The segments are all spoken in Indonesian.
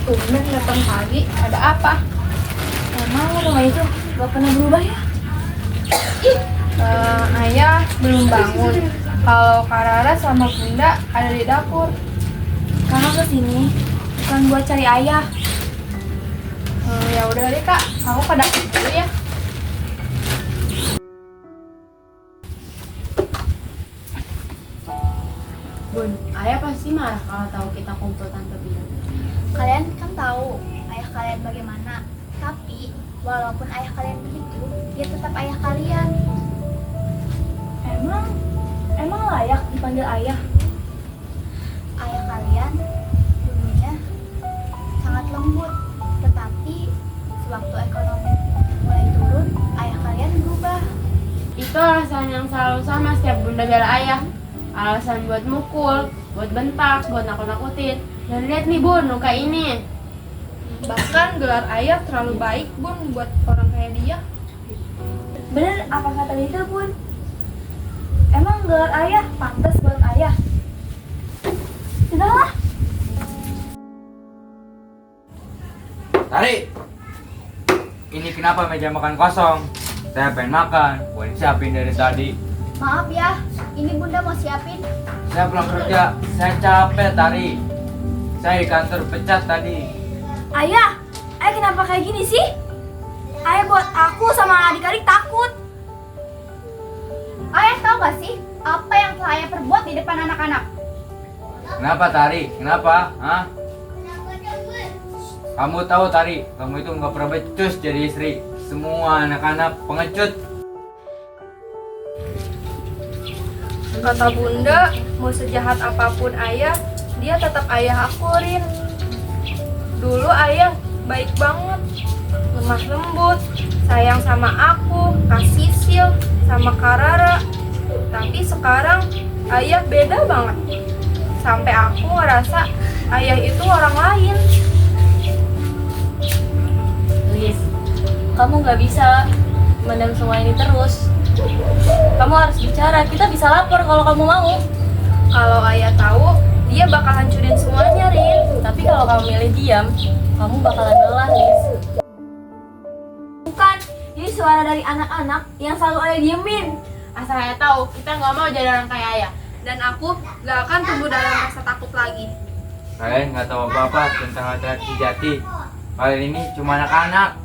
Tumben datang pagi, ada apa? Emang rumah itu gak pernah berubah ya? Ayah belum bangun. Kalau Kak Rara sama Bunda ada di dapur. Kakak kesini bukan buat cari ayah. Ya udah deh Kak, aku ke dapur dulu ya. Bun, ayah pasti marah kalau tahu kita kumpul Tante Bina. Kalian kan tahu ayah kalian bagaimana. Tapi walaupun ayah kalian begitu, dia tetap ayah kalian. Emang layak dipanggil ayah? Ayah kalian dulunya sangat lembut, tetapi sewaktu ekonomi mulai turun, ayah kalian berubah. Itu alasan yang selalu sama setiap bunda bela ayah. Alasan buat mukul, buat bentak, buat nakut-nakutin. Dan lihat nih bun, luka ini. Bahkan gelar ayah terlalu baik Bun buat orang kayak dia. Bener apa kata Lita Bun? Emang gelar ayah pantas buat ayah? Sudahlah. Tari, ini kenapa meja makan kosong? Saya pengen makan, bukan siapin dari tadi. Maaf ya, ini bunda mau siapin. Saya pulang kerja, saya capek Tari. Saya di kantor pecat tadi. Ayah kenapa kayak gini sih? Ayah buat aku sama adik-adik takut. Ayah tahu gak sih apa yang telah ayah perbuat di depan anak-anak? Kenapa Tari? Kenapa? Hah? Kamu tahu Tari, kamu itu nggak pernah becus jadi istri. Semua anak-anak pengecut. Kata Bunda, mau sejahat apapun ayah, dia tetap ayah aku, Rin. Dulu ayah baik banget, lemah lembut, sayang sama aku, kasih sil sama Karara. Tapi sekarang ayah beda banget. Sampai aku ngerasa ayah itu orang lain. Liz, kamu gak bisa mendam semua ini terus. Kamu harus bicara, kita bisa lapor kalau kamu mau. Kalau ayah tahu, dia bakal hancurin semuanya, Rin. Tapi kalau kamu milih diam, kamu bakalan lelah, Liz. Bukan, ini suara dari anak-anak yang selalu ayah diemin. Asal ayah tahu, kita nggak mau jadi orang kayak ayah. Dan aku gak akan tumbuh dalam rasa takut lagi. Kalian nggak tahu apa-apa tentang laki-laki sejati. Kalian ini cuma anak-anak.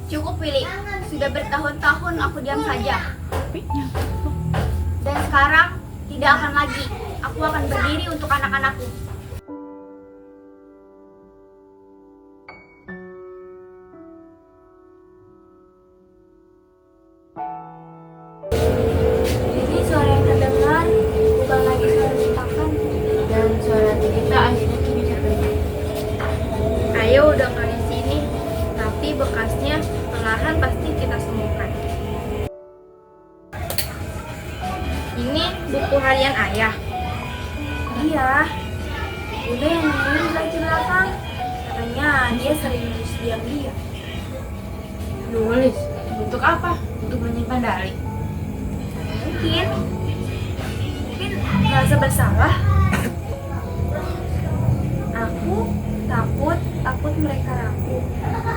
Cukup Willy, sudah bertahun-tahun aku diam saja. Dan sekarang tidak akan lagi. Aku akan berdiri untuk anak-anakku. Ini suara yang terdengar bukan lagi suara ciptakan. Dan suara kita akhirnya kini terdengar. Ayo udah nggak di sini, tapi bekasnya perlahan pasti kita sembuhkan. Ini buku harian ayah. Iya, udah yang nulis lagi belakang. Katanya dia sering nulis diam-diam. Nulis, untuk apa? Untuk menyimpan dalih. Mungkin merasa bersalah. Aku takut mereka ragu. Maka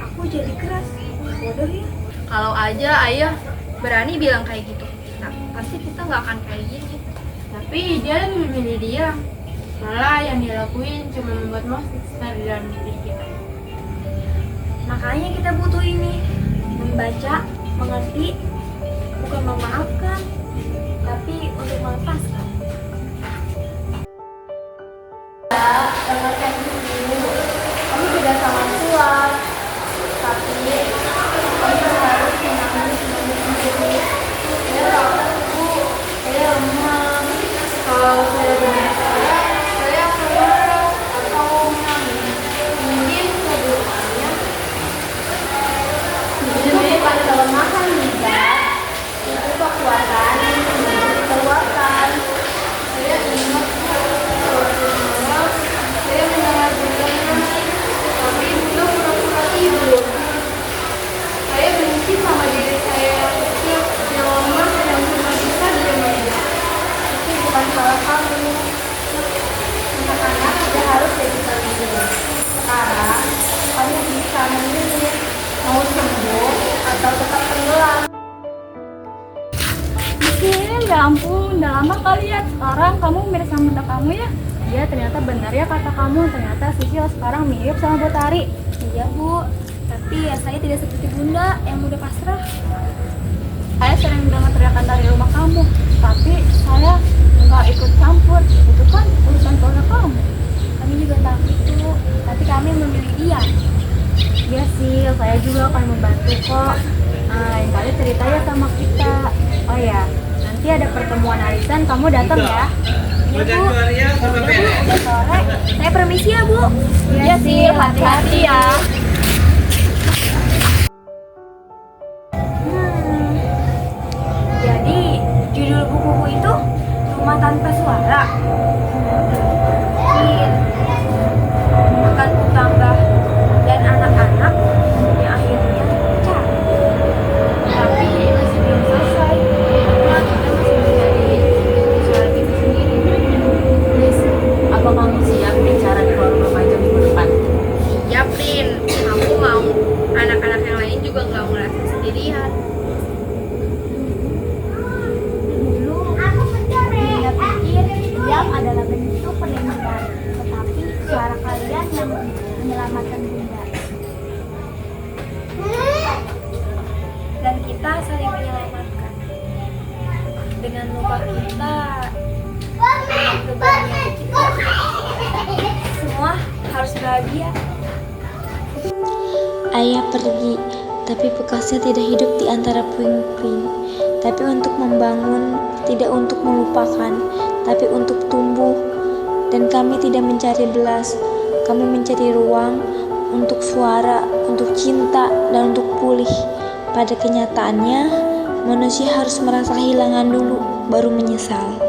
aku jadi keras. Bodoh ya. Kalau aja ayah berani bilang kayak gitu ke kita, pasti kita nggak akan kayak gini. Tapi dia lebih memilih diam. Malah yang dilakuin cuma membuat monster di dalam diri kita. Makanya kita butuh ini, membaca, mengerti, bukan memaafkan, tapi untuk melepaskan. Dengarkan dulu, kamu tidak sangat kuat, tapi kamu harus menangani sendiri. Saya takut, saya lemah. Kalau saya berbicara, saya akan marah atau menangis. Mungkin keburukannya itu bukan kelemahan, Liza. Itu kekuatan yang bisa dikeluarkan. Saya ingat suatu malam saya mendengar Bunda menangis, tapi Bunda pura-pura sekarang kamu bisa memilih mau sembuh atau tetap tenggelam. Ya ampun, udah lama kali ya. Sekarang kamu mirip sama bunda kamu ya? Iya, ternyata benar ya kata kamu. Ternyata Sisil sekarang mirip sama Botari. Iya bu, tapi ya saya tidak seperti bunda yang mudah pasrah. Saya sering dengar teriakan dari rumah kamu, tapi saya nggak ikut campur. Itu kan urusan keluarga kamu. Kami juga tahu itu, tapi kami memilih dia. Iya sih, saya juga akan membantu kok. Lain kali cerita ya sama kita. Oh ya, nanti ada pertemuan arisan, kamu datang ya. Iya bu, ya udah bu, udah sore. Saya permisi ya bu. Iya sih, hati-hati ya. Jadi judul buku itu Rumah Tanpa Suara. Makan tetangga dan anak-anak yang akhirnya pecah. Tapi masih belum selesai. Karena kita masih mencari suara kita sendiri. Liz, apa kamu siap bicara di forum remaja minggu depan? Ya Prin, aku mau anak-anak yang lain juga nggak merasa sendirian. Bunda pikir diam adalah bentuk perlindungan, tetapi suara kalian yang menyelamatkan Bunda. Dan kita saling menyelamatkan. Dengan luka kita, dengan kebahagiaan kita, semua harus bahagia. Ayah pergi, tapi bekasnya tidak hidup di antara puing-puing. Tapi untuk membangun, tidak untuk melupakan, tapi untuk tumbuh. Dan kami tidak mencari belas, kami mencari ruang untuk suara, untuk cinta, dan untuk pulih. Pada kenyataannya, manusia harus merasa kehilangan dulu, baru menyesal.